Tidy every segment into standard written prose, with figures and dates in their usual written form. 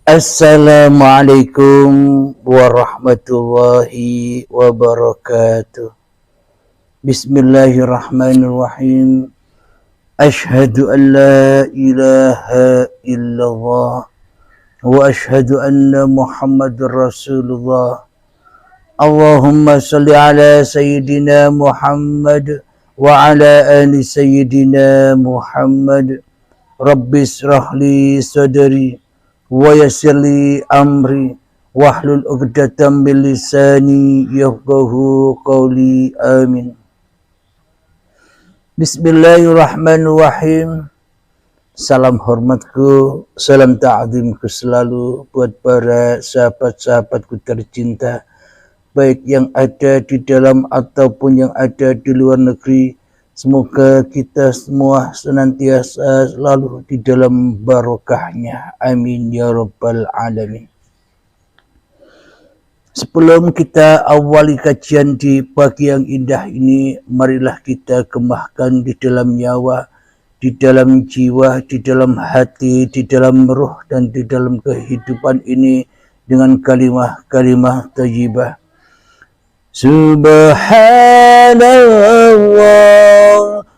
Assalamualaikum warahmatullahi wabarakatuh. Bismillahirrahmanirrahim. Ashhadu an la ilaha illallah wa ashhadu anna Muhammadur Rasulullah. Allahumma salli ala sayyidina Muhammad wa ala ali sayyidina Muhammad. Rabbi israh li sadri wa yassir li amri wahlul 'uqdatam min lisani yafqahu qawli. Amin. Bismillahirrahmanirrahim. Salam hormatku, salam ta'zimku selalu buat para sahabat-sahabatku tercinta, baik yang ada di dalam ataupun yang ada di luar negeri. Semoga kita semua senantiasa selalu di dalam barokahnya. Amin ya rabbal alamin. Sebelum kita awali kajian di pagi yang indah ini, marilah kita kemahkan di dalam nyawa, di dalam jiwa, di dalam hati, di dalam ruh, dan di dalam kehidupan ini dengan kalimah-kalimah thayyibah. Subhanallah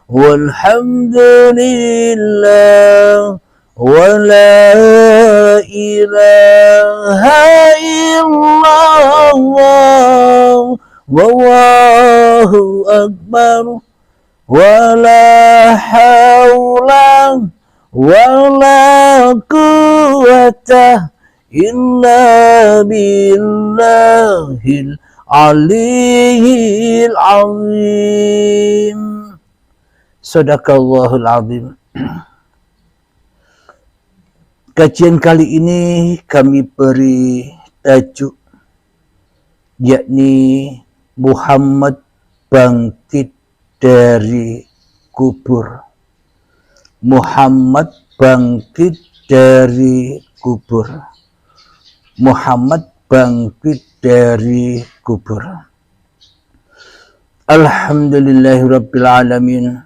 walhamdulillah wa la ilaha illallah wallahu akbar wa la hawla wa la quwwata illa billahil Aliyil azim. Sadaqallahul azim. Kajian kali ini kami beri tajuk, yakni Muhammad bangkit dari kubur. Muhammad bangkit dari kubur. Muhammad bangkit dari kubur. Alhamdulillahirabbil alamin.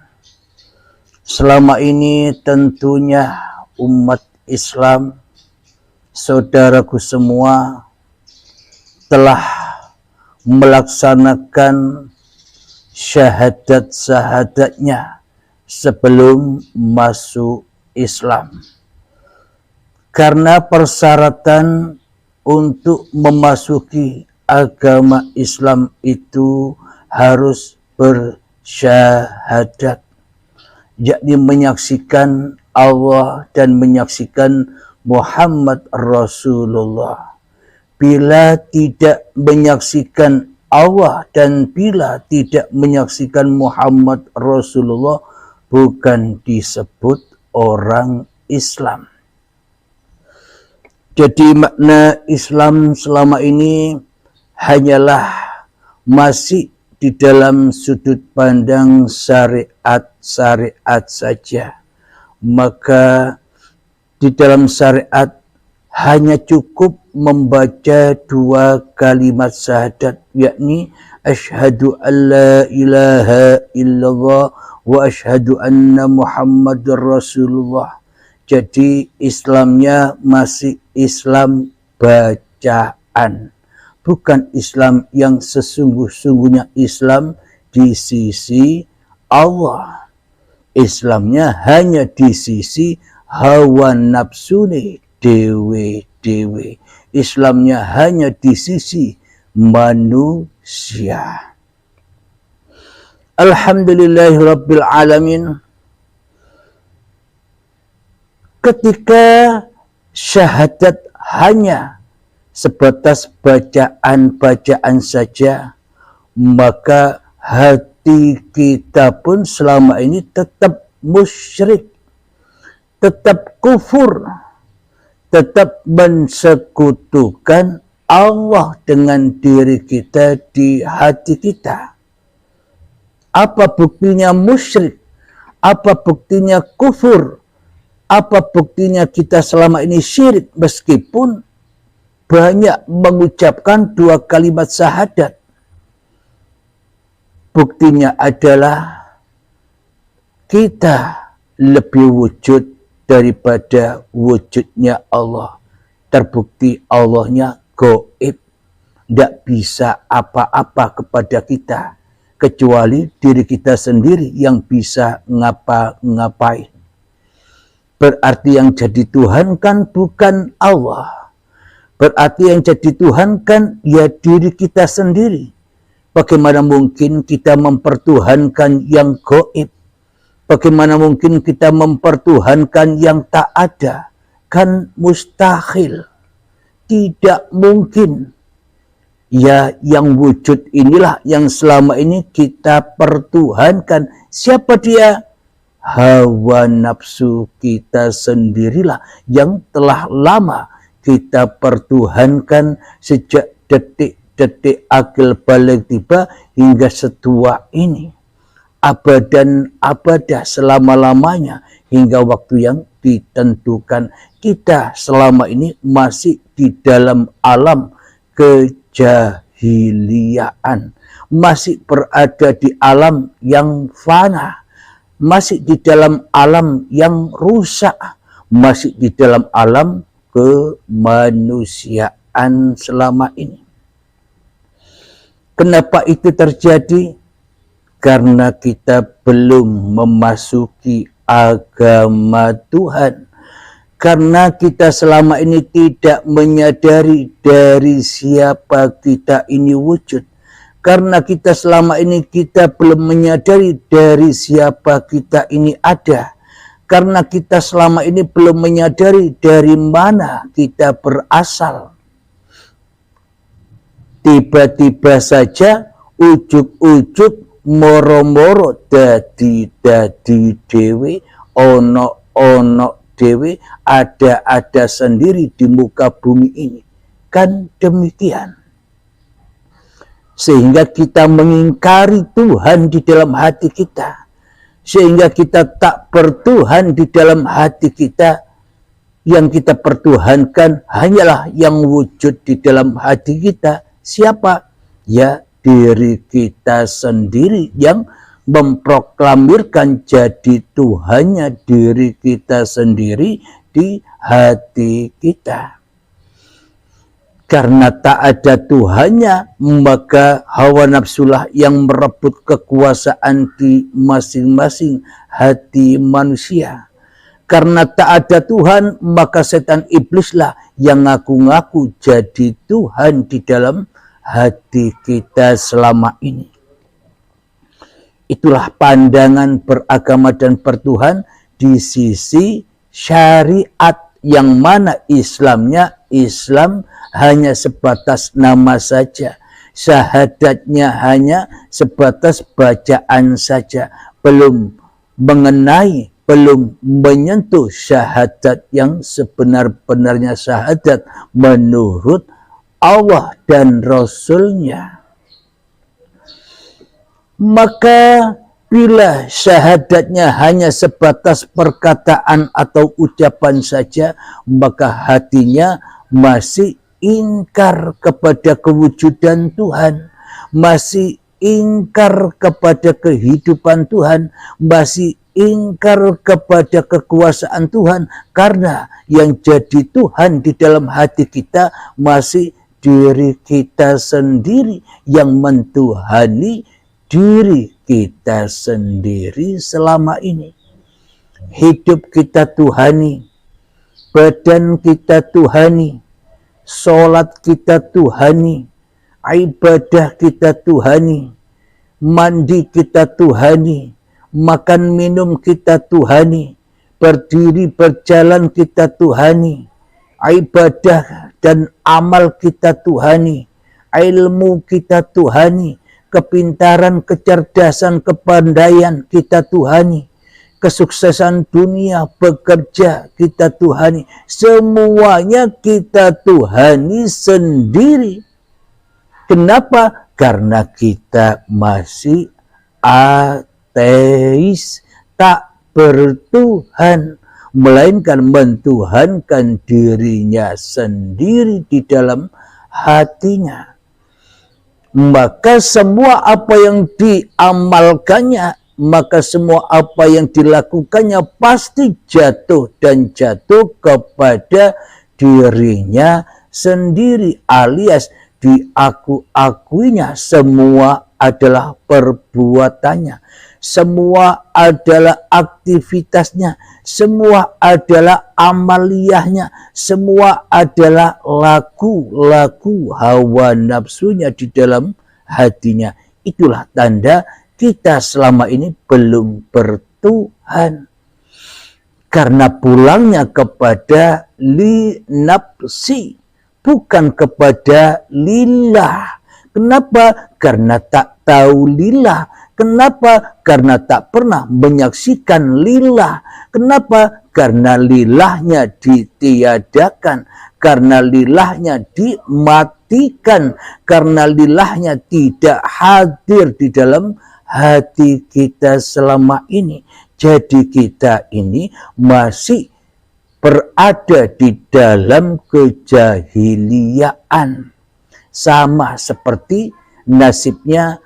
Selama ini tentunya umat Islam, saudaraku semua, telah melaksanakan syahadat-syahadatnya sebelum masuk Islam. Karena persyaratan untuk memasuki agama Islam itu harus bersyahadat, yakni menyaksikan Allah dan menyaksikan Muhammad Rasulullah. Bila tidak menyaksikan Allah dan bila tidak menyaksikan Muhammad Rasulullah, bukan disebut orang Islam. Jadi makna Islam selama ini hanyalah masih di dalam sudut pandang syariat-syariat saja. Maka di dalam syariat hanya cukup membaca dua kalimat syahadat, yakni asyhadu an la ilaha illallah wa asyhadu anna Muhammadur Rasulullah. Jadi Islamnya masih Islam bacaan, bukan Islam yang sesungguh-sungguhnya Islam di sisi Allah. Islamnya hanya di sisi hawa nafsune dewe-dewe. Islamnya hanya di sisi manusia. Alhamdulillahirabbil alamin. Ketika syahadat hanya sebatas bacaan-bacaan saja, maka hati kita pun selama ini tetap musyrik, tetap kufur, tetap mensekutukan Allah dengan diri kita di hati kita. Apa buktinya musyrik? Apa buktinya kufur? Apa buktinya kita selama ini syirik meskipun banyak mengucapkan dua kalimat syahadat? Buktinya adalah kita lebih wujud daripada wujudnya Allah. terbukti Allahnya gaib, tidak bisa apa-apa kepada kita kecuali diri kita sendiri yang bisa ngapa-ngapain. Berarti yang jadi Tuhan kan bukan Allah. Berarti yang jadi Tuhan kan ya diri kita sendiri. Bagaimana mungkin kita mempertuhankan yang gaib? Bagaimana mungkin kita mempertuhankan yang tak ada? Kan mustahil. Tidak mungkin. Ya, yang wujud inilah yang selama ini kita pertuhankan. Siapa dia? Hawa nafsu kita sendirilah yang telah lama kita pertuhankan sejak detik-detik akil balik tiba hingga setua ini. Abadan abadah selama-lamanya hingga waktu yang ditentukan. Kita selama ini masih di dalam alam kejahiliaan, masih berada di alam yang fana, masih di dalam alam yang rusak, masih di dalam alam kemanusiaan selama ini. Kenapa itu terjadi? Karena kita belum memasuki agama Tuhan. Karena kita selama ini tidak menyadari dari siapa kita ini wujud. Karena kita selama ini kita belum menyadari dari siapa kita ini ada. Karena kita selama ini belum menyadari dari mana kita berasal. Tiba-tiba saja ujuk-ujuk moro-moro dadi dewe, ono dewe, ada sendiri di muka bumi ini. Kan demikian. Sehingga kita mengingkari Tuhan di dalam hati kita. Sehingga kita tak bertuhan di dalam hati kita. Yang kita pertuhankan hanyalah yang wujud di dalam hati kita. Siapa? Ya, diri kita sendiri yang memproklamirkan jadi Tuhannya diri kita sendiri di hati kita. Karena tak ada Tuhannya, maka hawa nafsulah yang merebut kekuasaan di masing-masing hati manusia. Karena tak ada Tuhan, maka setan iblislah yang ngaku-ngaku jadi Tuhan di dalam hati kita selama ini. Itulah pandangan beragama dan bertuhan di sisi syariat, yang mana Islamnya Islam hanya sebatas nama saja. Syahadatnya hanya sebatas bacaan saja. Belum mengenai, belum menyentuh syahadat yang sebenar-benarnya syahadat menurut Allah dan Rasulnya. Maka bila syahadatnya hanya sebatas perkataan atau ucapan saja, maka hatinya masih ingkar kepada kewujudan Tuhan, masih ingkar kepada kehidupan Tuhan, masih ingkar kepada kekuasaan Tuhan. Karena yang jadi Tuhan di dalam hati kita masih diri kita sendiri, yang mentuhani diri kita sendiri selama ini. Hidup kita tuhani, badan kita tuhani, sholat kita tuhani, ibadah kita tuhani, mandi kita tuhani, makan minum kita tuhani, berdiri berjalan kita tuhani, ibadah dan amal kita tuhani, ilmu kita tuhani, kepintaran, kecerdasan, kepandaian kita tuhani, kesuksesan dunia, bekerja kita tuhani, semuanya kita tuhani sendiri. Kenapa? Karena kita masih ateis, tak bertuhan, melainkan mentuhankan dirinya sendiri di dalam hatinya. Maka semua apa yang diamalkannya, maka semua apa yang dilakukannya pasti jatuh dan jatuh kepada dirinya sendiri, alias diaku-akuinya semua adalah perbuatannya, semua adalah aktivitasnya, semua adalah amaliyahnya, semua adalah laku-laku hawa nafsunya di dalam hatinya. Itulah tanda kita selama ini belum bertuhan. Karena pulangnya kepada li nafsi, bukan kepada lillah. Kenapa? Karena tak tahu lillah. Kenapa? Karena tak pernah menyaksikan lillah. Kenapa? Karena lillahnya ditiadakan. Karena lillahnya dimatikan. Karena lillahnya tidak hadir di dalam hati kita selama ini. Jadi kita ini masih berada di dalam kejahiliaan. Sama seperti nasibnya,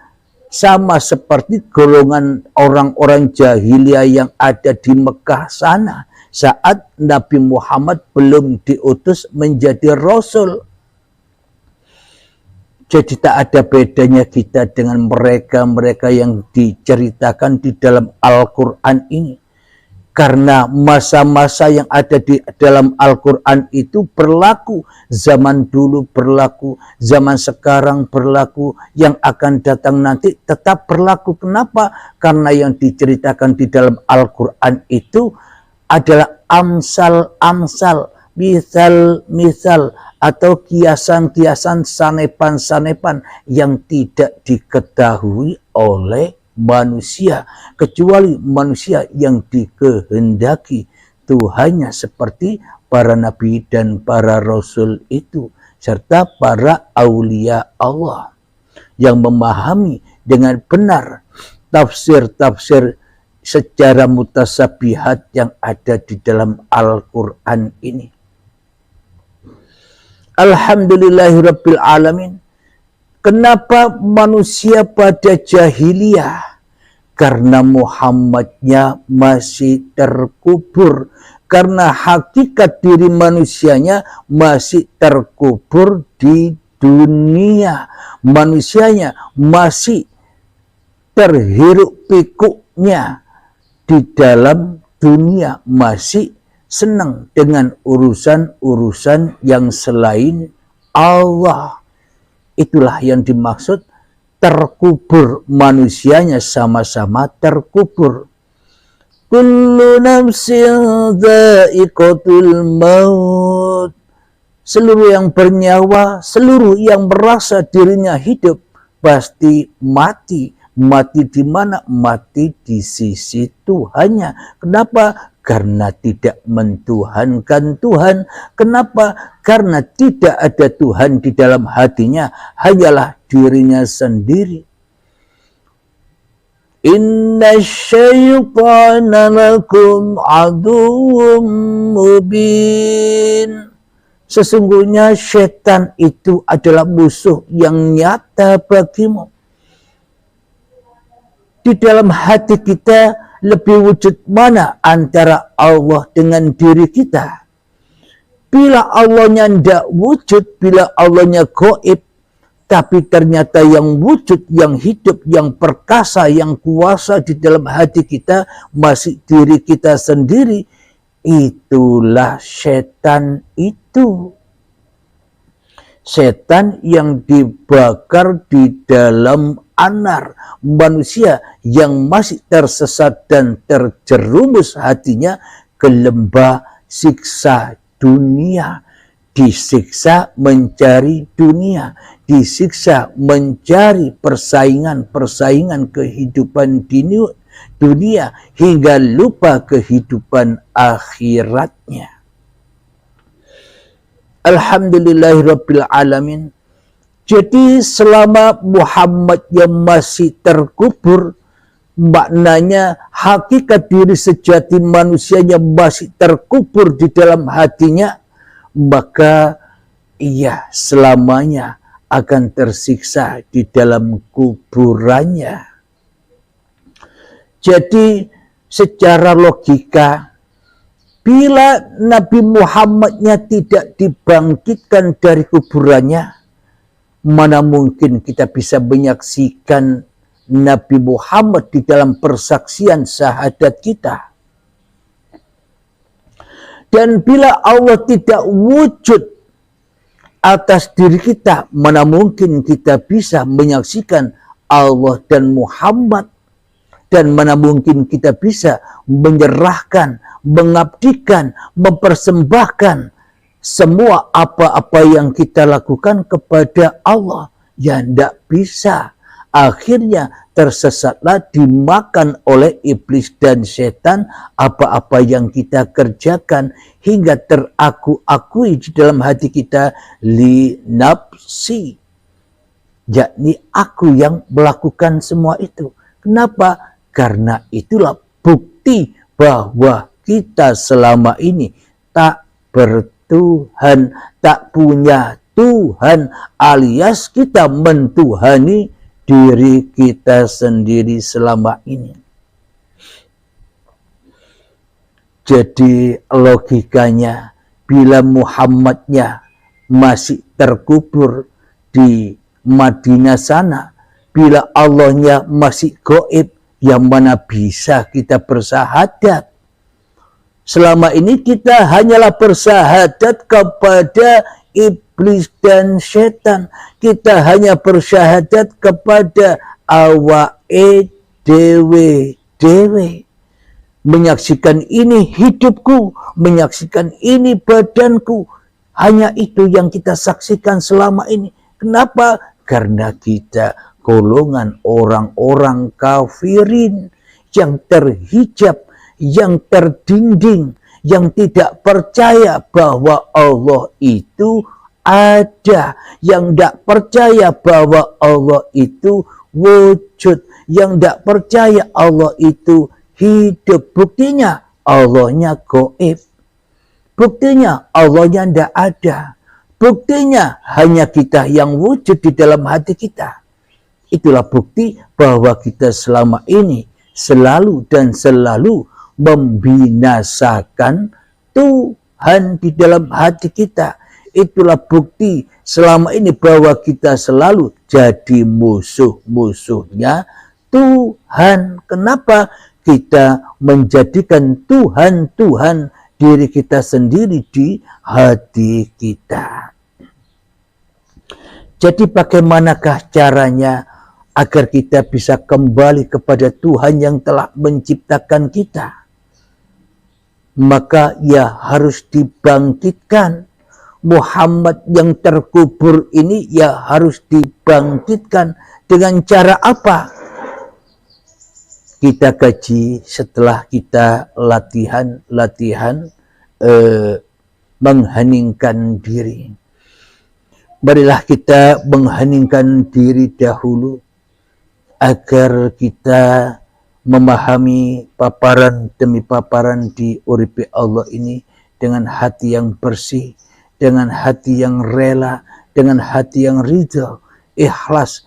sama seperti golongan orang-orang jahiliyah yang ada di Mekah sana saat Nabi Muhammad belum diutus menjadi Rasul. Jadi tak ada bedanya kita dengan mereka-mereka yang diceritakan di dalam Al-Quran ini. Karena masa-masa yang ada di dalam Al-Quran itu berlaku. Zaman dulu berlaku, zaman sekarang berlaku, yang akan datang nanti tetap berlaku. Kenapa? Karena yang diceritakan di dalam Al-Quran itu adalah amsal-amsal, misal-misal, atau kiasan-kiasan, sanepan-sanepan yang tidak diketahui oleh manusia, kecuali manusia yang dikehendaki Tuhannya seperti para nabi dan para rasul itu, serta para aulia Allah yang memahami dengan benar tafsir-tafsir secara mutasabihat yang ada di dalam Al-Quran ini. Alhamdulillahirabbil alamin. Kenapa manusia pada jahiliyah? Karena Muhammadnya masih terkubur. Karena hakikat diri manusianya masih terkubur di dunia. Manusianya masih terhiruk pikuknya di dalam dunia, masih senang dengan urusan-urusan yang selain Allah. Itulah yang dimaksud terkubur, manusianya sama-sama terkubur. Kullu nafsin dha'iqatul maut. Seluruh yang bernyawa, seluruh yang merasa dirinya hidup pasti mati. Mati di mana? Mati di sisi Tuhannya. Kenapa? Karena tidak mentuhankan Tuhan. Kenapa? Karena tidak ada Tuhan di dalam hatinya, hanyalah dirinya sendiri. Inna syaitana lakum aduwwum mubin. Sesungguhnya setan itu adalah musuh yang nyata bagimu. Di dalam hati kita lebih wujud mana antara Allah dengan diri kita? Bila Allahnya tidak wujud, bila Allahnya gaib, tapi ternyata yang wujud, yang hidup, yang perkasa, yang kuasa di dalam hati kita masih diri kita sendiri, itulah setan itu. Setan yang dibakar di dalam anar, manusia yang masih tersesat dan terjerumus hatinya ke lembah siksa dunia, disiksa mencari dunia, disiksa mencari persaingan kehidupan dunia hingga lupa kehidupan akhiratnya. Alhamdulillahirabbil alamin. Jadi selama Muhammad yang masih terkubur, maknanya hakikat diri sejati manusianya masih terkubur di dalam hatinya, maka ia selamanya akan tersiksa di dalam kuburannya. Jadi secara logika, Bila Nabi Muhammadnya tidak dibangkitkan dari kuburannya, mana mungkin kita bisa menyaksikan Nabi Muhammad di dalam persaksian syahadat kita. Dan bila Allah tidak wujud atas diri kita, mana mungkin kita bisa menyaksikan Allah dan Muhammad, dan mana mungkin kita bisa menyerahkan, mengabdikan, mempersembahkan semua apa-apa yang kita lakukan kepada Allah. Ya tidak bisa. Akhirnya tersesatlah, dimakan oleh iblis dan setan apa-apa yang kita kerjakan, hingga teraku-akui di dalam hati kita, li nafsi, yakni aku yang melakukan semua itu. Kenapa? Karena itulah bukti bahwa kita selama ini tak bertuhan, tak punya Tuhan, alias kita mentuhani diri kita sendiri selama ini. Jadi logikanya, bila Muhammadnya masih terkubur di Madinah sana, bila Allahnya masih gaib, yang mana bisa kita bersahadat? Selama ini kita hanyalah bersahadat kepada iblis dan setan. Kita hanya bersyahadat kepada awake dewe. Menyaksikan ini hidupku, menyaksikan ini badanku. Hanya itu yang kita saksikan selama ini. Kenapa? Karena kita golongan orang-orang kafirin yang terhijab, yang terdinding, yang tidak percaya bahwa Allah itu ada, yang tidak percaya bahwa Allah itu wujud, yang tidak percaya Allah itu hidup. Buktinya Allahnya gaib, buktinya Allahnya tidak ada, buktinya hanya kita yang wujud di dalam hati kita. Itulah bukti bahwa kita selama ini selalu dan selalu membinasakan Tuhan di dalam hati kita. Itulah bukti selama ini bahwa kita selalu jadi musuh-musuhnya Tuhan. Kenapa? Kita menjadikan Tuhan diri kita sendiri di hati kita. Jadi bagaimanakah caranya agar kita bisa kembali kepada Tuhan yang telah menciptakan kita? Maka ya harus dibangkitkan. Muhammad yang terkubur ini ya harus dibangkitkan. Dengan cara apa? Kita kaji setelah kita latihan mengheningkan diri. Marilah kita mengheningkan diri dahulu agar kita memahami paparan demi paparan di uripe Allah ini dengan hati yang bersih, dengan hati yang rela, dengan hati yang ridha, ikhlas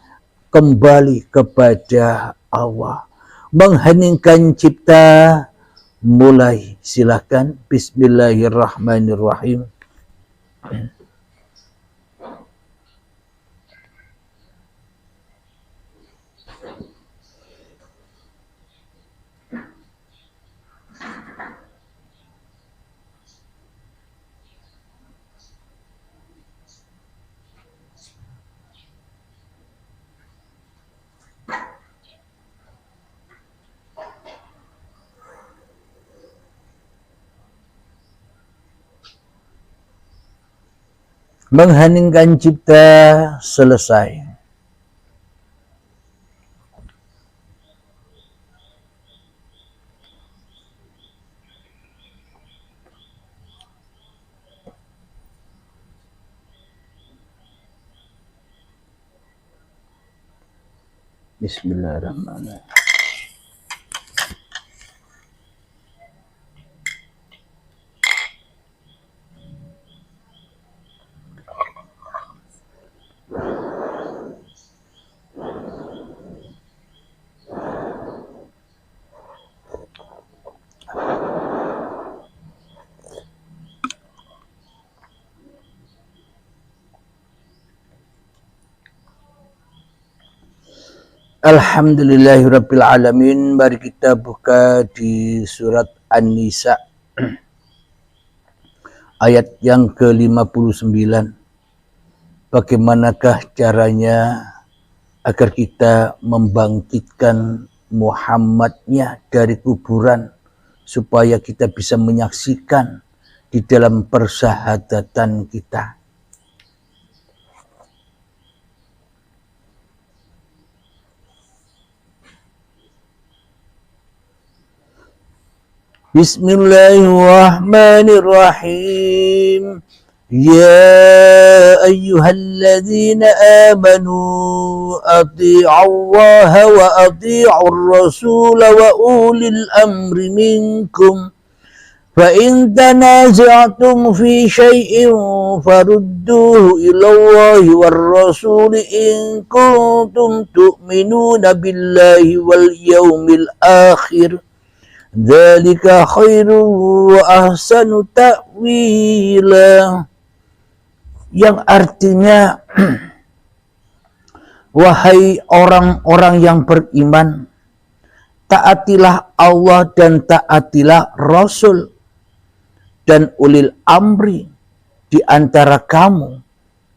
kembali kepada Allah. Mengheningkan cipta, mulai, silakan. Bismillahirrahmanirrahim. Mengheningkan cipta selesai. Bismillahirrahmanirrahim. Alhamdulillahirabbil alamin. Mari kita buka di surat An-Nisa ayat yang ke-59. Bagaimanakah caranya agar kita membangkitkan Muhammadnya dari kuburan supaya kita bisa menyaksikan di dalam persahadatan kita. Bismillahirrahmanirrahim. Ya ayyuhalladzina amanu athi'allaha wa athi'ur rasul wa ulil amri minkum. Fa in tanaza'tum fi syai'in farudduhu ila Allahi war rasul in kuntum tu'minuna billahi wal yawmil akhir. Dzalika khairu wa ahsanu ta'wila. Yang artinya wahai orang-orang yang beriman, taatilah Allah dan taatilah Rasul dan ulil amri di antara kamu.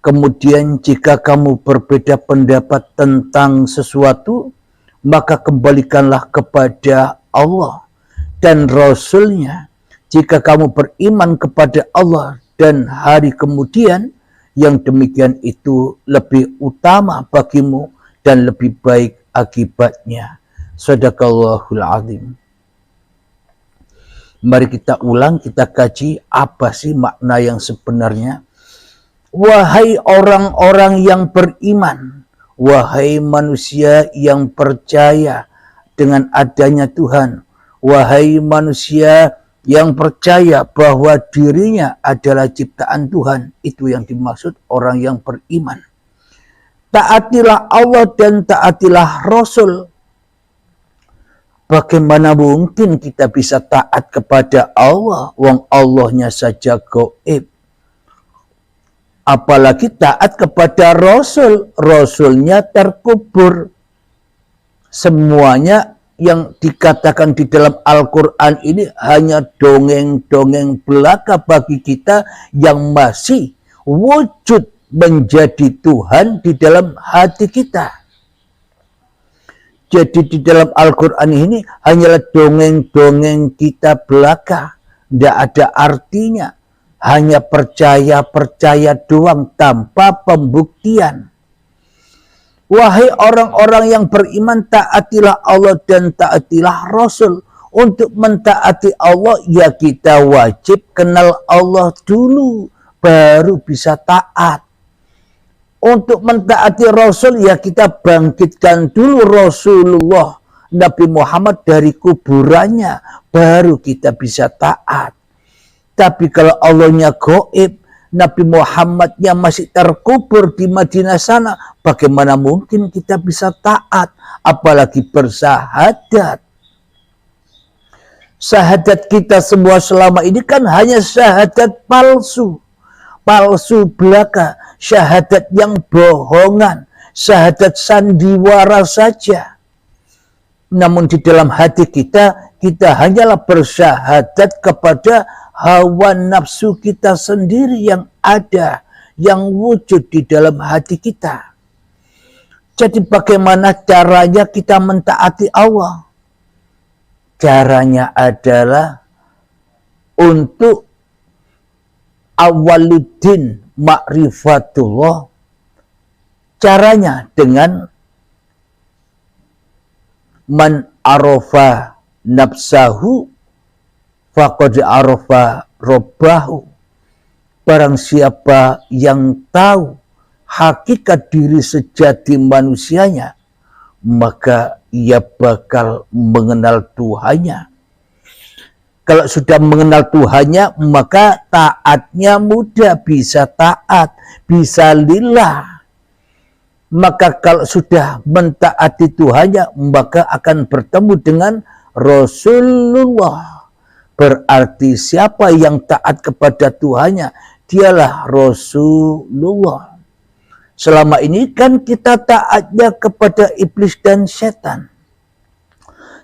Kemudian jika kamu berbeda pendapat tentang sesuatu, maka kembalikanlah kepada Allah dan Rasulnya. Jika kamu beriman kepada Allah dan hari kemudian, yang demikian itu lebih utama bagimu dan lebih baik akibatnya. Shadaqallahul azim. Mari kita ulang, kita kaji apa sih makna yang sebenarnya. Wahai orang-orang yang beriman, wahai manusia yang percaya dengan adanya Tuhan, wahai manusia yang percaya bahwa dirinya adalah ciptaan Tuhan, itu yang dimaksud orang yang beriman. Taatilah Allah dan taatilah Rasul. Bagaimana mungkin kita bisa taat kepada Allah, wong Allahnya saja gaib. Apalagi taat kepada Rasul, Rasulnya terkubur. Semuanya yang dikatakan di dalam Al-Quran ini hanya dongeng-dongeng belaka bagi kita yang masih wujud menjadi Tuhan di dalam hati kita. Jadi di dalam Al-Quran ini hanyalah dongeng-dongeng kita belaka. Tidak ada artinya. Hanya percaya-percaya doang tanpa pembuktian. Wahai orang-orang yang beriman, taatilah Allah dan taatilah Rasul. Untuk mentaati Allah, ya kita wajib kenal Allah dulu, baru bisa taat. Untuk mentaati Rasul, ya kita bangkitkan dulu Rasulullah Nabi Muhammad dari kuburannya, baru kita bisa taat. Tapi kalau Allahnya gaib, Nabi Muhammadnya masih terkubur di Madinah sana, bagaimana mungkin kita bisa taat, apalagi bersahadat. Syahadat kita semua selama ini kan hanya syahadat palsu. Palsu belaka, syahadat yang bohongan, syahadat sandiwara saja. Namun di dalam hati kita, kita hanyalah bersyahadat kepada hawa nafsu kita sendiri yang ada, yang wujud di dalam hati kita. Jadi bagaimana caranya kita mentaati Allah? Caranya adalah untuk awaluddin ma'rifatullah. Caranya dengan man arafa nafsahu faqad arafa rabbahu. Barang siapa yang tahu hakikat diri sejati manusianya, maka ia bakal mengenal Tuhannya. Kalau sudah mengenal Tuhannya, maka taatnya mudah, bisa taat, bisa lillah. Maka kalau sudah mentaati Tuhannya, maka akan bertemu dengan Rasulullah. Berarti siapa yang taat kepada Tuhannya, dialah Rasulullah. Selama ini kan kita taatnya kepada iblis dan setan.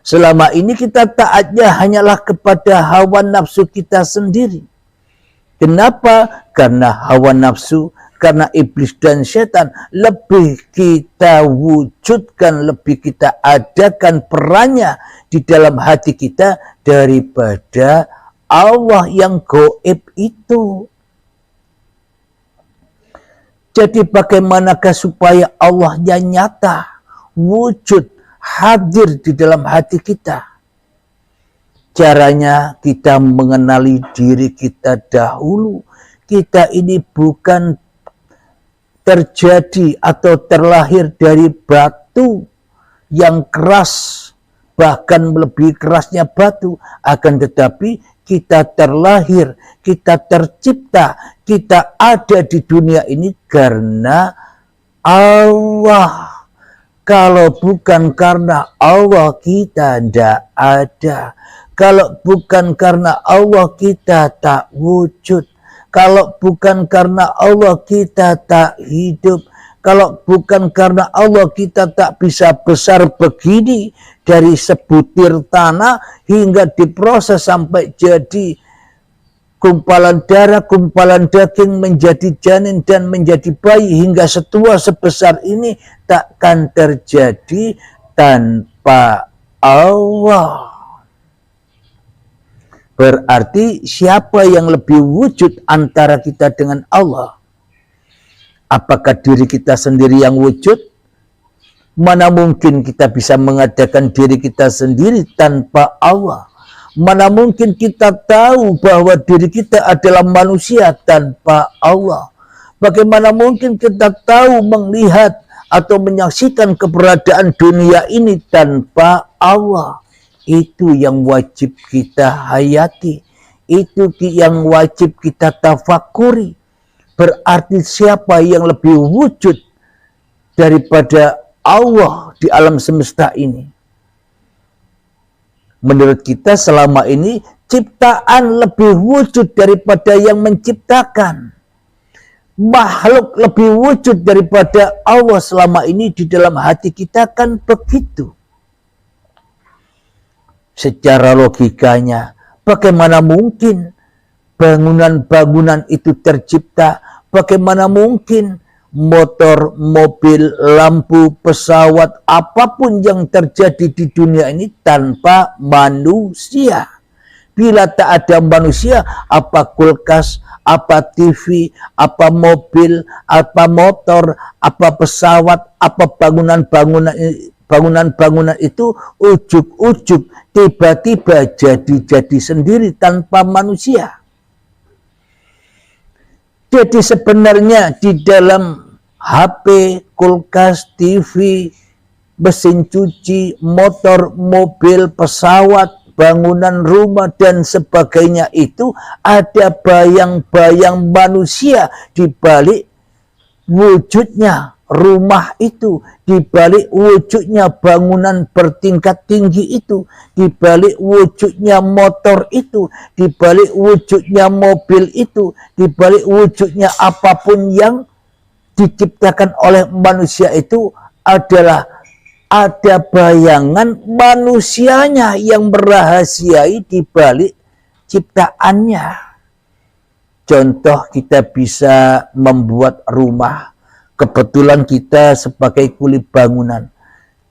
Selama ini kita taatnya hanyalah kepada hawa nafsu kita sendiri. Kenapa? Karena hawa nafsu, karena iblis dan setan lebih kita wujudkan, lebih kita adakan perannya di dalam hati kita daripada Allah yang gaib itu. Jadi bagaimanakah supaya Allahnya nyata, wujud, hadir di dalam hati kita? Caranya kita mengenali diri kita dahulu. Kita ini bukan terjadi atau terlahir dari batu yang keras, bahkan melebihi kerasnya batu. Akan tetapi kita terlahir, kita tercipta, kita ada di dunia ini karena Allah. Kalau bukan karena Allah, kita tidak ada. Kalau bukan karena Allah, kita tak wujud. Kalau bukan karena Allah, kita tak hidup. Kalau bukan karena Allah, kita tak bisa besar begini, dari sebutir tanah hingga diproses sampai jadi gumpalan darah, gumpalan daging, menjadi janin dan menjadi bayi hingga setua sebesar ini, takkan terjadi tanpa Allah. Berarti siapa yang lebih wujud antara kita dengan Allah? Apakah diri kita sendiri yang wujud? Mana mungkin kita bisa mengadakan diri kita sendiri tanpa Allah? Mana mungkin kita tahu bahwa diri kita adalah manusia tanpa Allah? Bagaimana mungkin kita tahu, melihat, atau menyaksikan keberadaan dunia ini tanpa Allah? Itu yang wajib kita hayati. Itu yang wajib kita tafakuri. Berarti siapa yang lebih wujud daripada Allah di alam semesta ini? Menurut kita selama ini ciptaan lebih wujud daripada yang menciptakan. Makhluk lebih wujud daripada Allah selama ini di dalam hati kita, kan begitu. Secara logikanya, bagaimana mungkin bangunan-bangunan itu tercipta? Bagaimana mungkin motor, mobil, lampu, pesawat, apapun yang terjadi di dunia ini tanpa manusia? Bila tak ada manusia, apa kulkas, apa TV, apa mobil, apa motor, apa pesawat, apa bangunan-bangunan itu ujug-ujug tiba-tiba jadi sendiri tanpa manusia. Jadi sebenarnya di dalam HP, kulkas, TV, mesin cuci, motor, mobil, pesawat, bangunan rumah dan sebagainya itu ada bayang-bayang manusia di balik wujudnya rumah itu, di balik wujudnya bangunan bertingkat tinggi itu, di balik wujudnya motor itu, di balik wujudnya mobil itu, di balik wujudnya apapun yang diciptakan oleh manusia itu adalah ada bayangan manusianya yang merahasiai di balik ciptaannya. Contoh, kita bisa membuat rumah. Kebetulan kita sebagai kuli bangunan.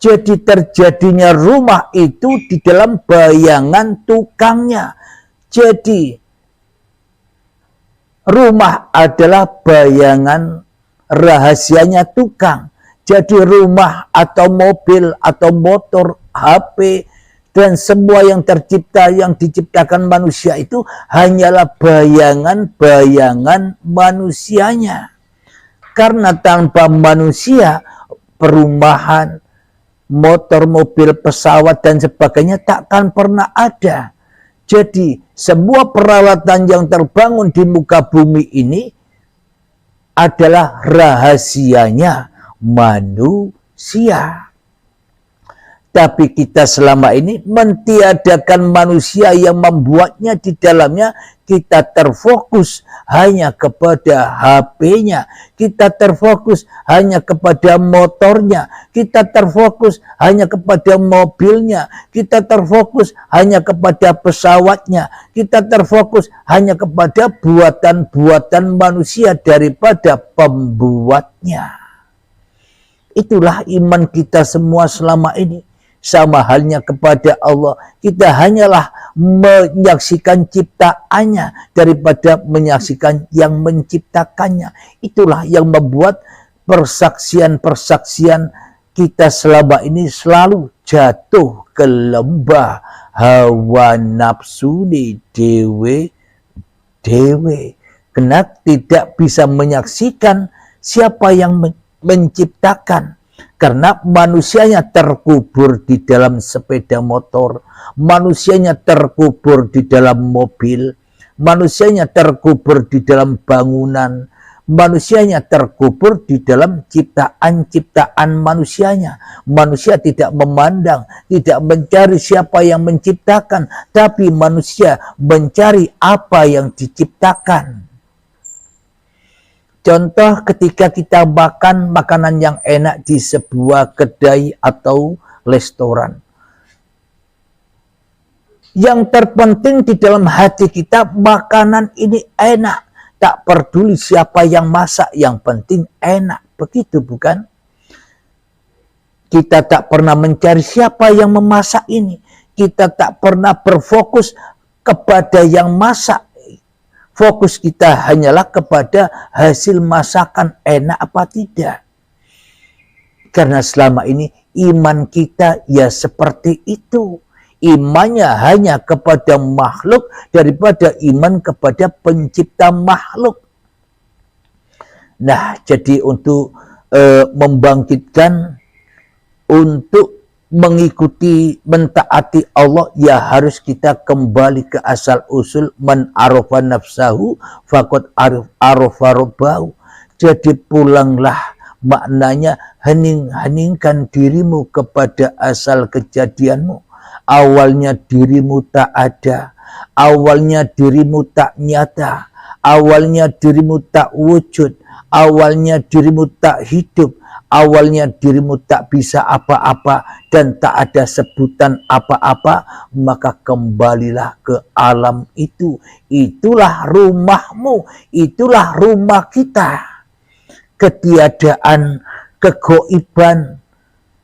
Jadi terjadinya rumah itu di dalam bayangan tukangnya. Jadi rumah adalah bayangan rahasianya tukang. Jadi rumah atau mobil atau motor, HP, dan semua yang tercipta, yang diciptakan manusia itu hanyalah bayangan-bayangan manusianya. Karena tanpa manusia, perumahan, motor, mobil, pesawat, dan sebagainya takkan pernah ada. Jadi, semua peralatan yang terbangun di muka bumi ini adalah rahasianya manusia. Tapi kita selama ini mentiadakan manusia yang membuatnya di dalamnya kita terfokus hanya kepada HP-nya, kita terfokus hanya kepada motornya, kita terfokus hanya kepada mobilnya, kita terfokus hanya kepada pesawatnya, kita terfokus hanya kepada buatan-buatan manusia daripada pembuatnya. Itulah iman kita semua selama ini. Sama halnya kepada Allah, kita hanyalah menyaksikan ciptaannya daripada menyaksikan yang menciptakannya. Itulah yang membuat persaksian-persaksian kita selama ini selalu jatuh ke lembah hawa nafsu di dewe. Karena tidak bisa menyaksikan siapa yang menciptakan. Karena manusianya terkubur di dalam sepeda motor, manusianya terkubur di dalam mobil, manusianya terkubur di dalam bangunan, manusianya terkubur di dalam ciptaan-ciptaan manusianya. Manusia tidak memandang, tidak mencari siapa yang menciptakan, tapi manusia mencari apa yang diciptakan. Contoh ketika kita makan makanan yang enak di sebuah kedai atau restoran. Yang terpenting di dalam hati kita, makanan ini enak. Tak peduli siapa yang masak, yang penting enak. Begitu bukan? Kita tak pernah mencari siapa yang memasak ini. Kita tak pernah berfokus kepada yang masak. Fokus kita hanyalah kepada hasil masakan enak apa tidak. Karena selama ini iman kita ya seperti itu. Imannya hanya kepada makhluk daripada iman kepada pencipta makhluk. Nah, jadi untuk membangkitkan, untuk mengikuti, mentaati Allah, ya harus kita kembali ke asal usul man arafa nafsahu faqad arafa rabbahu. Jadi pulanglah, maknanya hening-heningkan dirimu kepada asal kejadianmu. Awalnya dirimu tak ada, awalnya dirimu tak nyata, awalnya dirimu tak wujud, awalnya dirimu tak hidup, awalnya dirimu tak bisa apa-apa dan tak ada sebutan apa-apa, maka kembalilah ke alam itu. Itulah rumahmu, itulah rumah kita. Ketiadaan, kegoiban.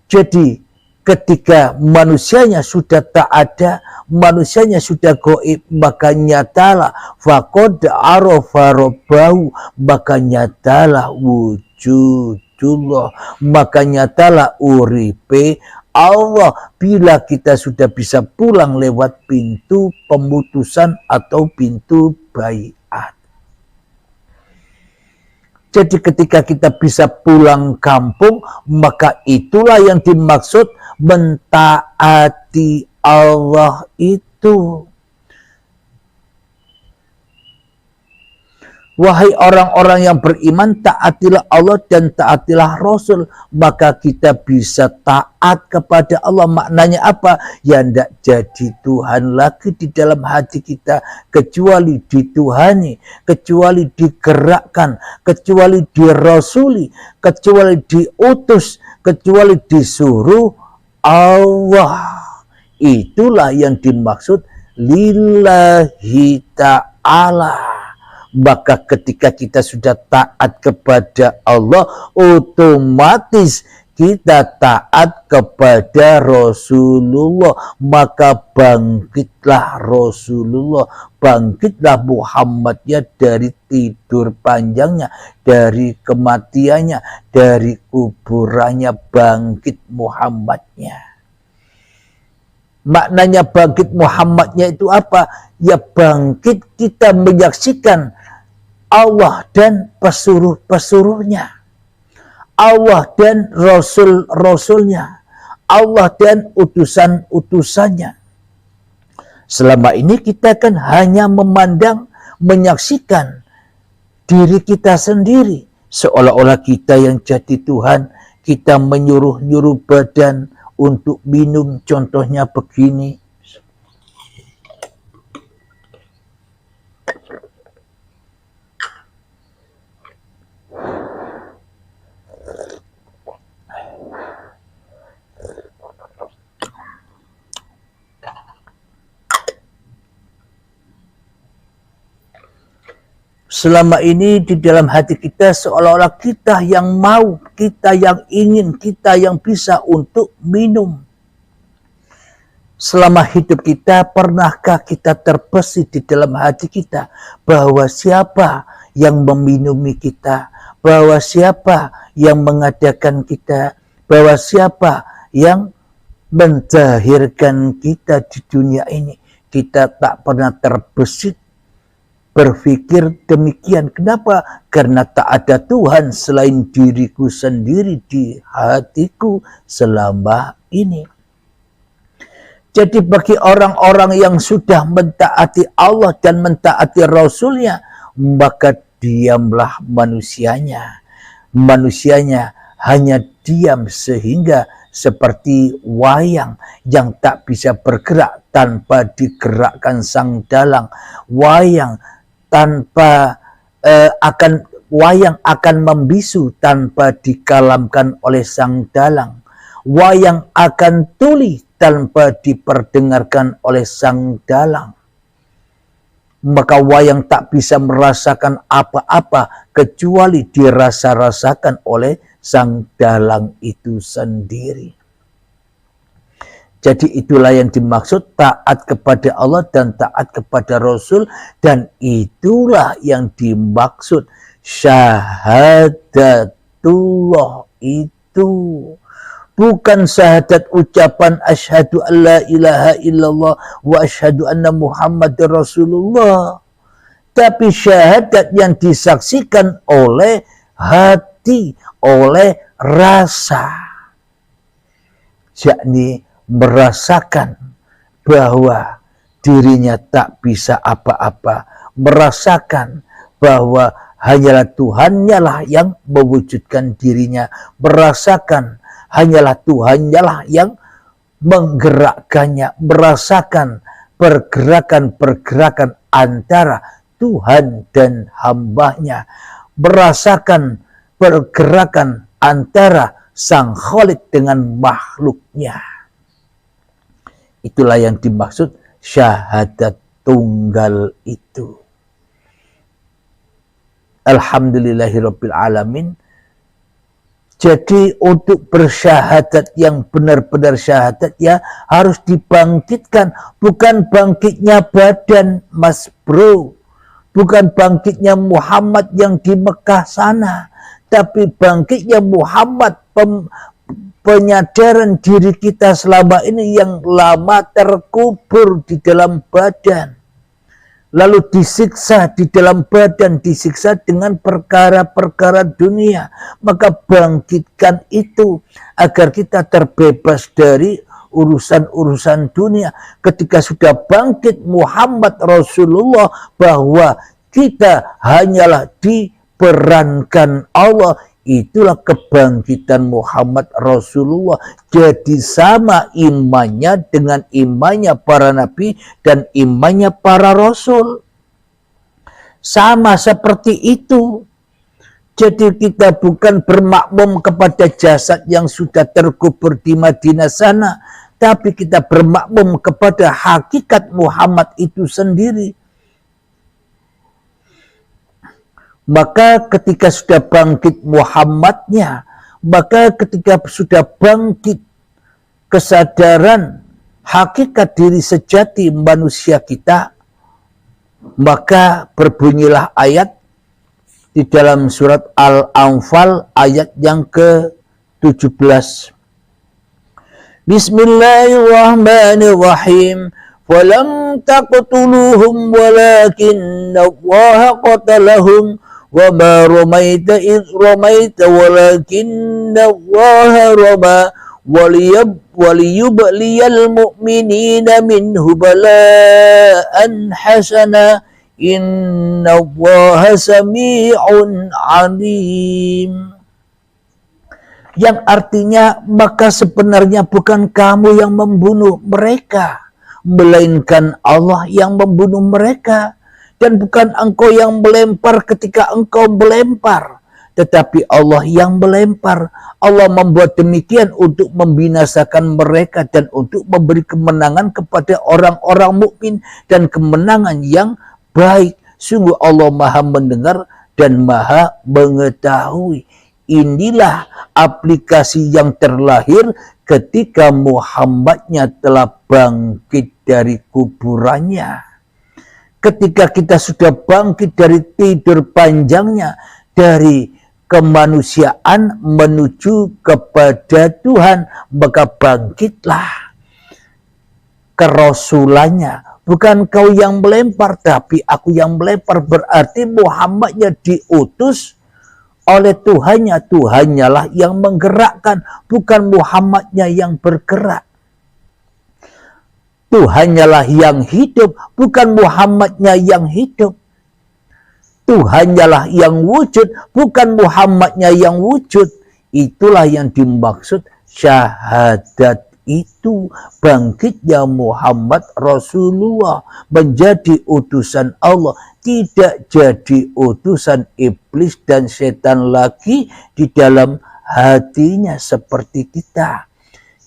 Jadi ketika manusianya sudah tak ada, manusianya sudah goib, maka nyatalah faqad arafa rabbahu, maka nyatalah wujud, maka nyatalah uripe Allah. Bila kita sudah bisa pulang lewat pintu pemutusan atau pintu baiat. Jadi ketika kita bisa pulang kampung, maka itulah yang dimaksud mentaati Allah itu. Wahai orang-orang yang beriman, taatilah Allah dan taatilah Rasul, maka kita bisa taat kepada Allah. Maknanya apa? Ya tidak jadi Tuhan lagi di dalam hati kita, kecuali dituhani, kecuali digerakkan, kecuali dirasuli, kecuali diutus, kecuali disuruh Allah. Itulah yang dimaksud lillahi ta'ala. Maka ketika kita sudah taat kepada Allah, otomatis kita taat kepada Rasulullah. Maka bangkitlah Rasulullah, bangkitlah Muhammadnya dari tidur panjangnya, dari kematiannya, dari kuburannya, bangkit Muhammadnya. Maknanya bangkit Muhammadnya itu apa? Ya bangkit kita menyaksikan Allah dan pesuruh-pesuruhnya, Allah dan Rasul-Rasulnya, Allah dan utusan-utusannya. Selama ini kita kan hanya memandang, menyaksikan diri kita sendiri, seolah-olah kita yang jadi Tuhan. Kita menyuruh-nyuruh badan untuk minum, contohnya begini. Selama ini di dalam hati kita seolah-olah kita yang mau, kita yang ingin, kita yang bisa untuk minum. Selama hidup kita, pernahkah kita terbesit di dalam hati kita bahwa siapa yang meminumi kita, bahwa siapa yang mengadakan kita, bahwa siapa yang mentahirkan kita di dunia ini? Kita tak pernah terbesit berpikir demikian. Kenapa? Karena tak ada Tuhan selain diriku sendiri di hatiku selama ini. Jadi bagi orang-orang yang sudah mentaati Allah dan mentaati Rasulnya, maka diamlah manusianya. Manusianya hanya diam sehingga seperti wayang yang tak bisa bergerak tanpa digerakkan sang dalang. Wayang wayang akan membisu tanpa dikalamkan oleh sang dalang. Wayang akan tuli tanpa diperdengarkan oleh sang dalang. Maka wayang tak bisa merasakan apa-apa kecuali dirasa-rasakan oleh sang dalang itu sendiri. Jadi itulah yang dimaksud taat kepada Allah dan taat kepada Rasul. Dan itulah yang dimaksud syahadatullah itu. Bukan syahadat ucapan asyhadu an la ilaha illallah wa asyhadu anna Muhammad Rasulullah. Tapi syahadat yang disaksikan oleh hati, oleh rasa. Yakni merasakan bahwa dirinya tak bisa apa-apa, merasakan bahwa hanyalah Tuhannya lah yang mewujudkan dirinya, merasakan hanyalah Tuhannya lah yang menggerakkannya, merasakan pergerakan-pergerakan antara Tuhan dan hambanya, merasakan pergerakan antara Sang Khalik dengan makhluknya. Itulah yang dimaksud syahadat tunggal itu. Alhamdulillahirabbil alamin. Jadi untuk bersyahadat yang benar-benar syahadat ya harus dibangkitkan. Bukan bangkitnya badan Mas Bro. Bukan bangkitnya Muhammad yang di Mekah sana. Tapi bangkitnya Muhammad, penyadaran diri kita selama ini yang lama terkubur di dalam badan. Lalu disiksa di dalam badan, disiksa dengan perkara-perkara dunia. Maka bangkitkan itu agar kita terbebas dari urusan-urusan dunia. Ketika sudah bangkit Muhammad Rasulullah bahwa kita hanyalah diperankan Allah, itulah kebangkitan Muhammad Rasulullah. Jadi sama imannya dengan imannya para nabi dan imannya para rasul. Sama seperti itu. Jadi kita bukan bermakmum kepada jasad yang sudah terkubur di Madinah sana, tapi kita bermakmum kepada hakikat Muhammad itu sendiri. Maka ketika sudah bangkit Muhammadnya, maka ketika sudah bangkit kesadaran hakikat diri sejati manusia kita, maka berbunyilah ayat di dalam surat Al-Anfal ayat yang ke-17. Bismillahirrahmanirrahim. Walam taqtuluhum walakinna Allah qatalahum wa ma ramaita idh ramaita walakinna Allah rama waliyubliyal mu'minina minhu bala'an hasana inna Allah sami'un alim. Yang artinya maka sebenarnya bukan kamu yang membunuh mereka, melainkan Allah yang membunuh mereka. Dan bukan engkau yang melempar ketika engkau melempar, tetapi Allah yang melempar. Allah membuat demikian untuk membinasakan mereka dan untuk memberi kemenangan kepada orang-orang mukmin dan kemenangan yang baik. Sungguh Allah Maha mendengar dan Maha mengetahui. Inilah aplikasi yang terlahir ketika Muhammadnya telah bangkit dari kuburannya. Ketika kita sudah bangkit dari tidur panjangnya, dari kemanusiaan menuju kepada Tuhan, maka bangkitlah kerasulannya. Bukan kau yang melempar, tapi aku yang melempar. Berarti Muhammadnya diutus oleh Tuhannya. Tuhannya lah yang menggerakkan, bukan Muhammadnya yang bergerak. Tuhannya lah yang hidup, bukan Muhammadnya yang hidup. Tuhannya lah yang wujud, bukan Muhammadnya yang wujud. Itulah yang dimaksud syahadat itu. Bangkitnya Muhammad Rasulullah menjadi utusan Allah. Tidak jadi utusan iblis dan setan lagi di dalam hatinya seperti kita.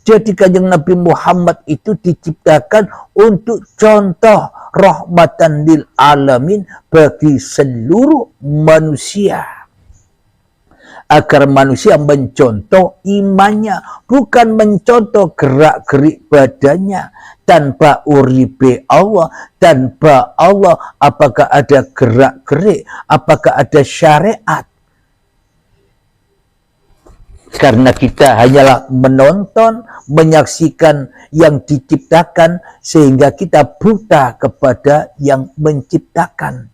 Jadi kanjeng Nabi Muhammad itu diciptakan untuk contoh rahmatan lil alamin bagi seluruh manusia. Agar manusia mencontoh imannya, bukan mencontoh gerak-gerik badannya. Tanpa uripe Allah, tanpa Allah apakah ada gerak-gerik, apakah ada syariat? Karena kita hanyalah menonton, menyaksikan yang diciptakan, sehingga kita buta kepada yang menciptakan.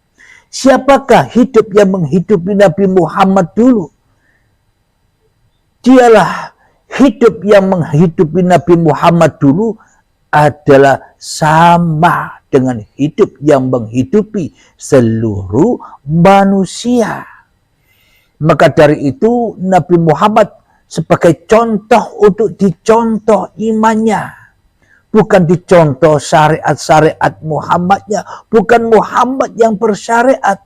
Siapakah hidup yang menghidupi Nabi Muhammad dulu? Dialah hidup yang menghidupi Nabi Muhammad dulu adalah sama dengan hidup yang menghidupi seluruh manusia. Maka dari itu Nabi Muhammad sebagai contoh untuk dicontoh imannya. Bukan dicontoh syariat-syariat Muhammadnya. Bukan Muhammad yang bersyariat.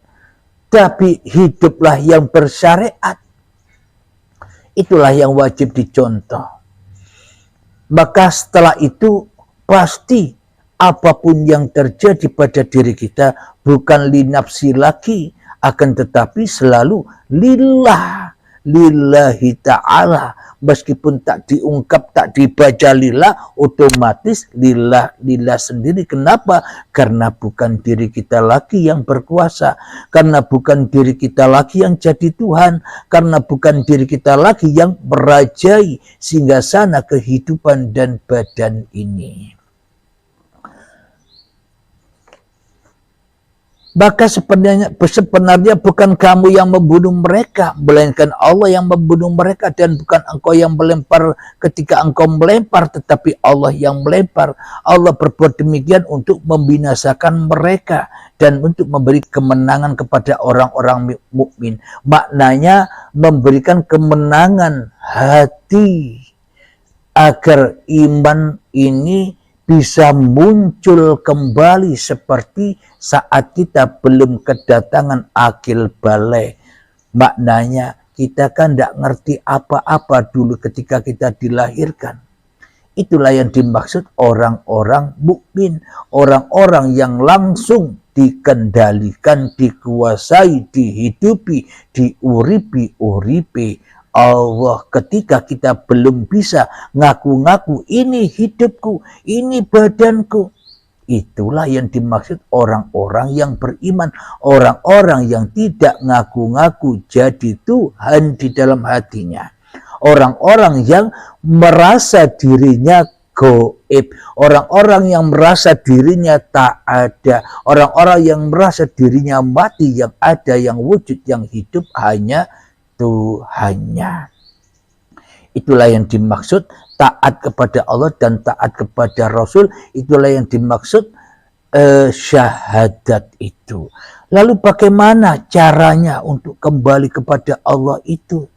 Tapi hiduplah yang bersyariat. Itulah yang wajib dicontoh. Maka setelah itu pasti apapun yang terjadi pada diri kita bukan linafsi lagi. Akan tetapi selalu lillah. Lillahi ta'ala. Meskipun tak diungkap, tak dibaca lillah, otomatis lillah sendiri. Kenapa? Karena bukan diri kita lagi yang berkuasa. Karena bukan diri kita lagi yang jadi Tuhan. Karena bukan diri kita lagi yang merajai singgasana kehidupan dan badan ini. Maka sebenarnya bukan kamu yang membunuh mereka, melainkan Allah yang membunuh mereka. Dan bukan engkau yang melempar ketika engkau melempar, tetapi Allah yang melempar. Allah berbuat demikian untuk membinasakan mereka dan untuk memberi kemenangan kepada orang-orang mukmin. Maknanya memberikan kemenangan hati agar iman ini bisa muncul kembali seperti saat kita belum kedatangan akil balik. Maknanya kita kan tidak ngerti apa-apa dulu ketika kita dilahirkan. Itulah yang dimaksud orang-orang mukmin, orang-orang yang langsung dikendalikan, dikuasai, dihidupi, diuripi Allah. Ketika kita belum bisa ngaku-ngaku ini hidupku, ini badanku. Itulah yang dimaksud orang-orang yang beriman. Orang-orang yang tidak ngaku-ngaku jadi Tuhan di dalam hatinya. Orang-orang yang merasa dirinya gaib. Orang-orang yang merasa dirinya tak ada. Orang-orang yang merasa dirinya mati. Yang ada, yang wujud, yang hidup hanya Tuhannya. Itulah yang dimaksud taat kepada Allah dan taat kepada Rasul. Itulah yang dimaksud syahadat itu. Lalu bagaimana caranya untuk kembali kepada Allah itu?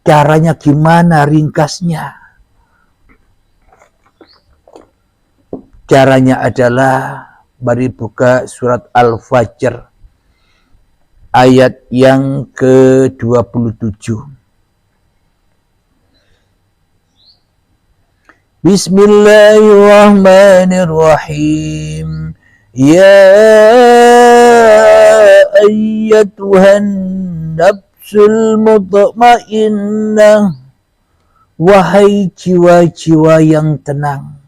Caranya gimana? Ringkasnya. Caranya adalah mari buka surat Al-Fajr ayat yang ke-27. Bismillahirrahmanirrahim. Ya ayyatuhan nafsul mutmainnah, wahai jiwa-jiwa yang tenang.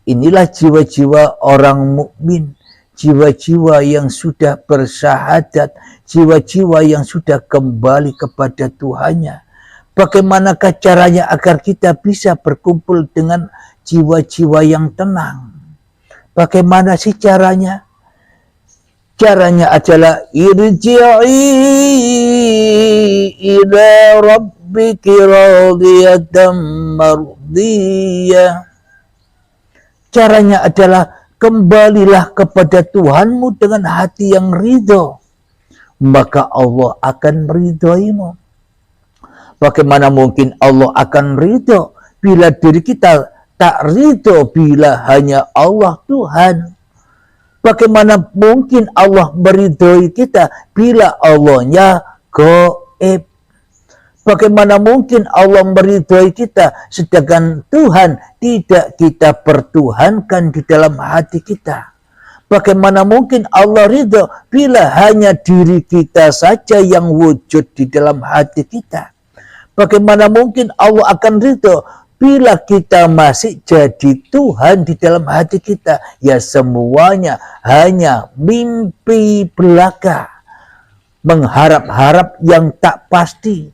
Inilah jiwa-jiwa orang mukmin, jiwa-jiwa yang sudah bersyahadat, jiwa-jiwa yang sudah kembali kepada Tuhannya. Bagaimanakah caranya agar kita bisa berkumpul dengan jiwa-jiwa yang tenang? Bagaimana sih caranya? Caranya adalah irji'i ila rabbiki radiyatan mardiyah. Caranya adalah kembalilah kepada Tuhanmu dengan hati yang ridho, maka Allah akan meridhoimu. Bagaimana mungkin Allah akan ridho bila diri kita tak ridho bila hanya Allah Tuhan? Bagaimana mungkin Allah meridhoi kita bila Allahnya gaib? Bagaimana mungkin Allah meridhoi kita sedangkan Tuhan tidak kita pertuhankan di dalam hati kita? Bagaimana mungkin Allah ridho bila hanya diri kita saja yang wujud di dalam hati kita? Bagaimana mungkin Allah akan ridho bila kita masih jadi Tuhan di dalam hati kita? Ya semuanya hanya mimpi belaka, mengharap-harap yang tak pasti.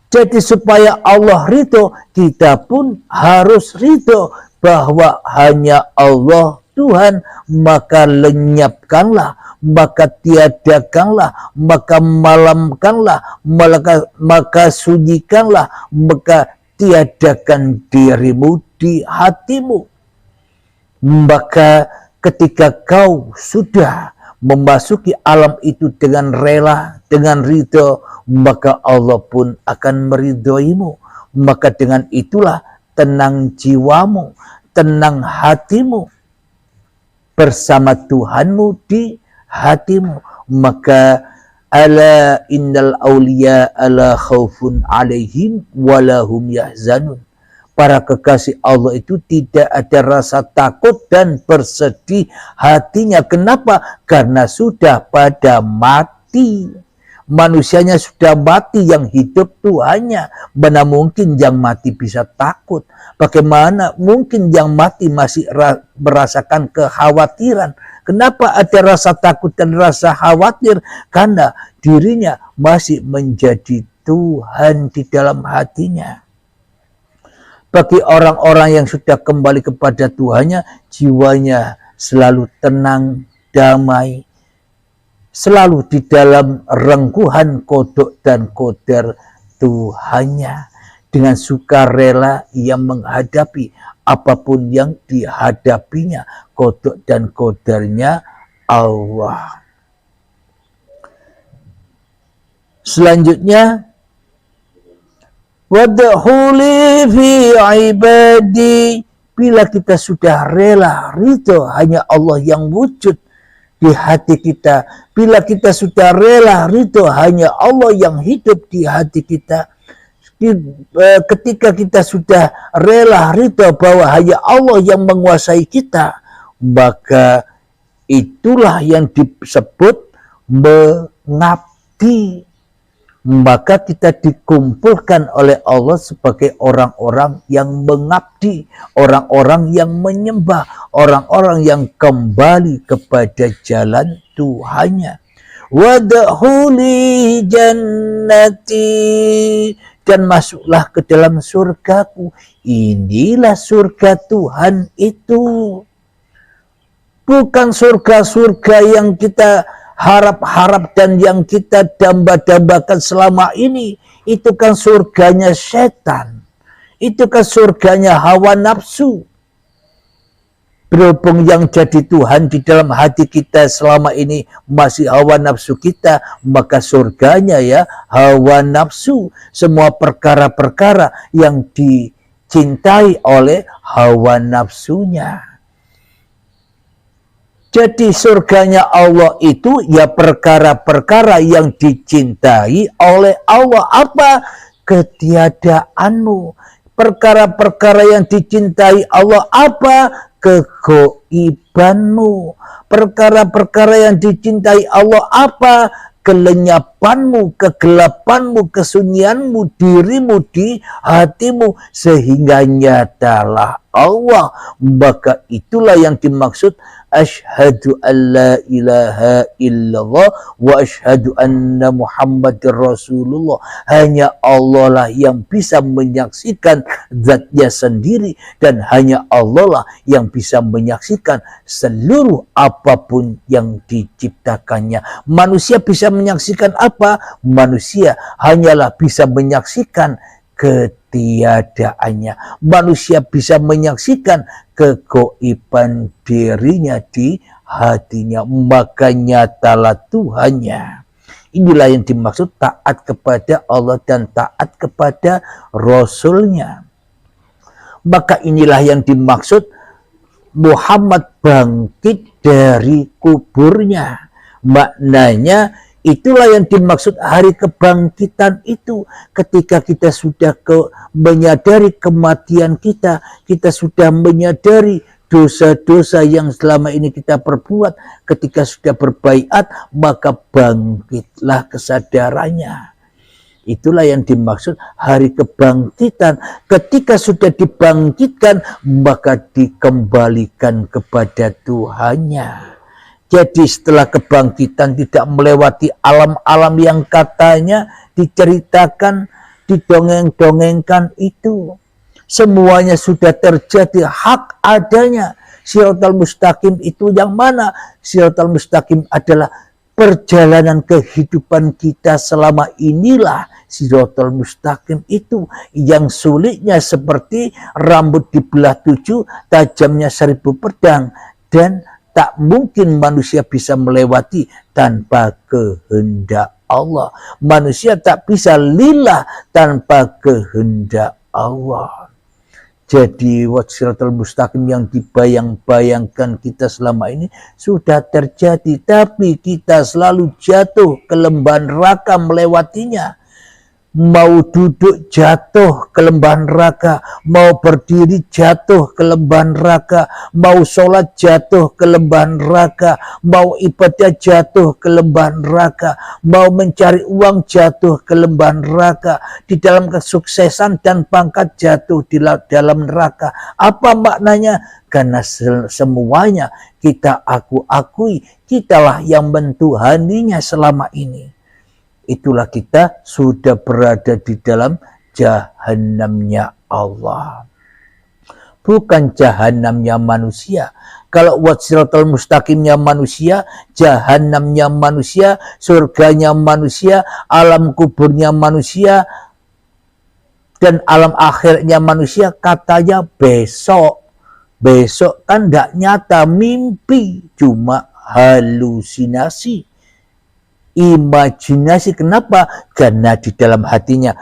Jadi supaya Allah ridho, kita pun harus ridho bahwa hanya Allah Tuhan, maka lenyapkanlah, maka tiadakanlah, maka malamkanlah, maka sunyikanlah, maka tiadakan dirimu di hatimu. Maka ketika kau sudah memasuki alam itu dengan rela, dengan ridho, maka Allah pun akan meridhoimu. Maka dengan itulah tenang jiwamu, tenang hatimu bersama Tuhanmu di hatimu. Maka ala innal awliya ala khaufun alaihim walahum yahzanun. Para kekasih Allah itu tidak ada rasa takut dan bersedih hatinya. Kenapa? Karena sudah pada mati. Manusianya sudah mati, yang hidup Tuhannya. Mana mungkin yang mati bisa takut? Bagaimana mungkin yang mati masih merasakan kekhawatiran? Kenapa ada rasa takut dan rasa khawatir? Karena dirinya masih menjadi Tuhan di dalam hatinya. Bagi orang-orang yang sudah kembali kepada Tuhannya, jiwanya selalu tenang, damai, selalu di dalam rengkuhan kodok dan koder Tuhannya. Dengan sukarela ia menghadapi apapun yang dihadapinya, kodok dan kodernya Allah. Selanjutnya, wadkhuli fi ibadi. Bila kita sudah rela, ridho hanya Allah yang wujud di hati kita. Bila kita sudah rela, ridho hanya Allah yang hidup di hati kita. Ketika kita sudah rela, ridho bahwa hanya Allah yang menguasai kita, maka itulah yang disebut mengabdi. Maka kita dikumpulkan oleh Allah sebagai orang-orang yang mengabdi, orang-orang yang menyembah, orang-orang yang kembali kepada jalan Tuhannya. Wadkhuli jannati, dan masuklah ke dalam surgaku. Inilah surga Tuhan itu. Bukan surga-surga yang kita harap-harap dan yang kita damba-dambakan selama ini. Itu kan surganya setan. Itu kan surganya hawa nafsu. Berhubung yang jadi Tuhan di dalam hati kita selama ini masih hawa nafsu kita, maka surganya ya hawa nafsu. Semua perkara-perkara yang dicintai oleh hawa nafsunya. Jadi surganya Allah itu ya perkara-perkara yang dicintai oleh Allah. Apa? Ketiadaanmu. Perkara-perkara yang dicintai Allah apa? Kegoibanmu. Perkara-perkara yang dicintai Allah apa? Kelenyapanmu, kegelapanmu, kesunyianmu, dirimu di hatimu, sehingga nyatalah Allah. Maka itulah yang dimaksud asyhadu an la ilaha illallah wa asyhadu anna Muhammadir Rasulullah. Hanya Allah lah yang bisa menyaksikan zatnya sendiri, dan hanya Allah lah yang bisa menyaksikan seluruh apapun yang diciptakannya. Manusia bisa menyaksikan apa? Manusia hanyalah bisa menyaksikan ketiadaannya. Manusia bisa menyaksikan kegoiban dirinya di hatinya, maka nyatalah Tuhannya. Inilah yang dimaksud taat kepada Allah dan taat kepada Rasulnya. Maka inilah yang dimaksud Muhammad bangkit dari kuburnya. Maknanya itulah yang dimaksud hari kebangkitan itu. Ketika kita sudah menyadari kematian kita sudah menyadari dosa-dosa yang selama ini kita perbuat. Ketika sudah berbaiat, maka bangkitlah kesadarannya. Itulah yang dimaksud hari kebangkitan. Ketika sudah dibangkitkan, maka dikembalikan kepada Tuhannya. Jadi setelah kebangkitan tidak melewati alam-alam yang katanya diceritakan, didongeng-dongengkan itu. Semuanya sudah terjadi hak adanya. Shiratal Mustaqim itu yang mana? Shiratal Mustaqim adalah perjalanan kehidupan kita selama inilah. Shiratal Mustaqim itu yang sulitnya seperti rambut dibelah 7, tajamnya 1000 pedang, dan tak mungkin manusia bisa melewati tanpa kehendak Allah. Manusia tak bisa lillah tanpa kehendak Allah. Jadi Shiratal Mustaqim yang dibayang-bayangkan kita selama ini sudah terjadi. Tapi kita selalu jatuh ke lembah neraka melewatinya. Mau duduk jatuh ke lembah neraka, mau berdiri jatuh ke lembah neraka, mau sholat jatuh ke lembah neraka, mau ibadah jatuh ke lembah neraka, mau mencari uang jatuh ke lembah neraka, di dalam kesuksesan dan pangkat jatuh di dalam neraka. Apa maknanya? Karena semuanya kita akui, kitalah yang mentuhaninya selama ini. Itulah kita sudah berada di dalam jahanamnya Allah. Bukan jahanamnya manusia. Kalau Shiratal Mustaqimnya manusia, jahanamnya manusia, surganya manusia, alam kuburnya manusia, dan alam akhirnya manusia, katanya besok. Besok kan tidak nyata, mimpi, cuma halusinasi. Imajinasi. Kenapa? Karena di dalam hatinya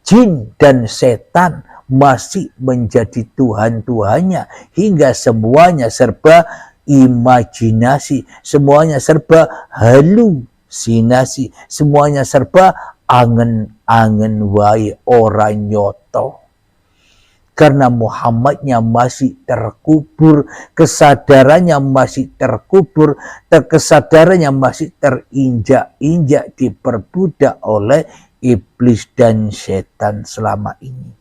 jin dan setan masih menjadi Tuhan-Tuhannya, hingga semuanya serba imajinasi, semuanya serba halusinasi, semuanya serba angen-angen wae ora nyoto. Karena Muhammadnya masih terkubur, kesadarannya masih terkubur, kesadarannya masih terinjak-injak, diperbudak oleh iblis dan setan selama ini.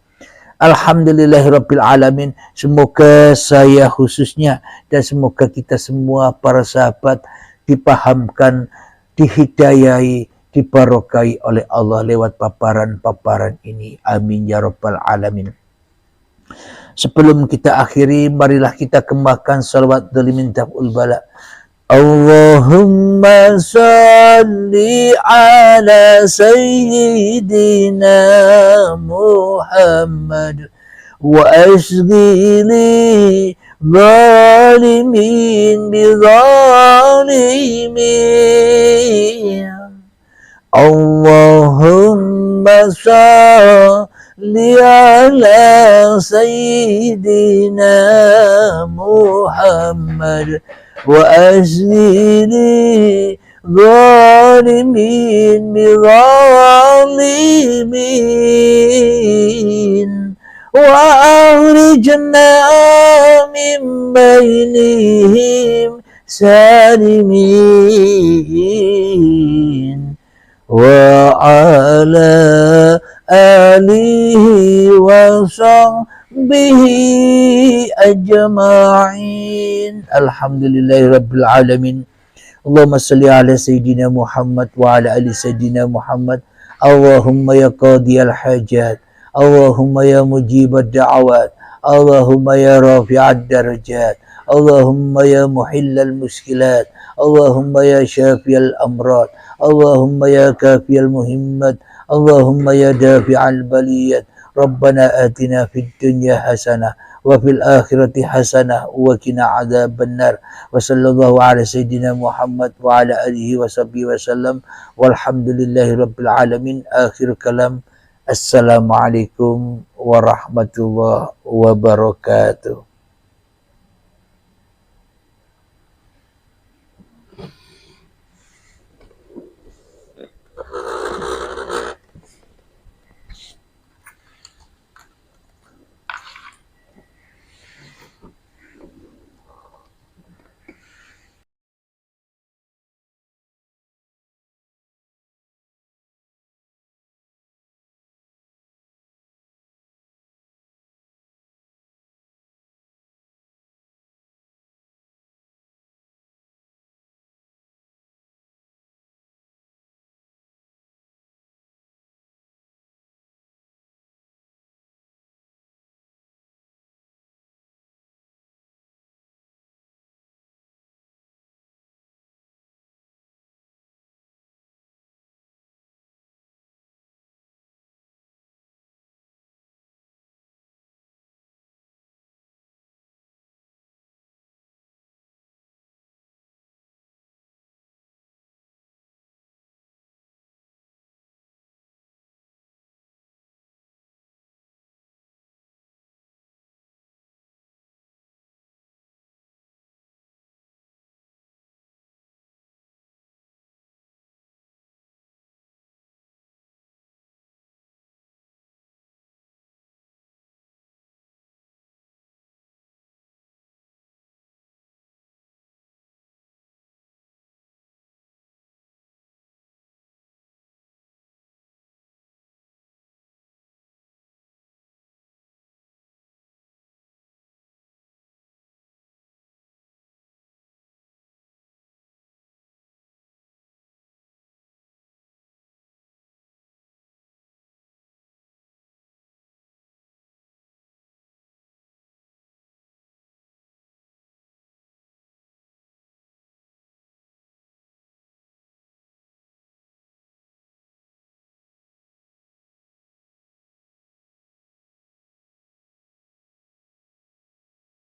Alhamdulillahirabbil alamin. Semoga saya khususnya dan semoga kita semua para sahabat dipahamkan, dihidayai, dibarokai oleh Allah lewat paparan-paparan ini. Amin ya rabbal alamin. Sebelum kita akhiri, marilah kita kembangkan salawat dalimin taf'ul bala. Allahumma salli ala sayyidina Muhammad wa asghili ظالمين بظالمين. اللهم صل على سيدنا محمد وأسلي ظالمين بظالمين وأخرجنا من بينهم سالمين وعلى آله وصحبه أجمعين. Alhamdulillahi Rabbil Alamin. Allahumma salli ala Sayyidina Muhammad wa ala ali Sayyidina Muhammad. Allahumma ya qadiyal hajat, Allahumma ya mujibad da'awat, Allahumma ya rafi'ad darajat, Allahumma ya muhillal muskilat, Allahumma ya syafiyal amrad, Allahumma ya kafiyal muhimmat, Allahumma ya dafi'al baliyat. Rabbana atina fid dunya hasanah wa fil akhirati hasanah wa qina adzabannar. Wa sallallahu ala sayyidina Muhammad wa ala alihi wa sahbihi wa sallam. Walhamdulillahi rabbil alamin. Akhir kalam. Assalamualaikum warahmatullahi wabarakatuh.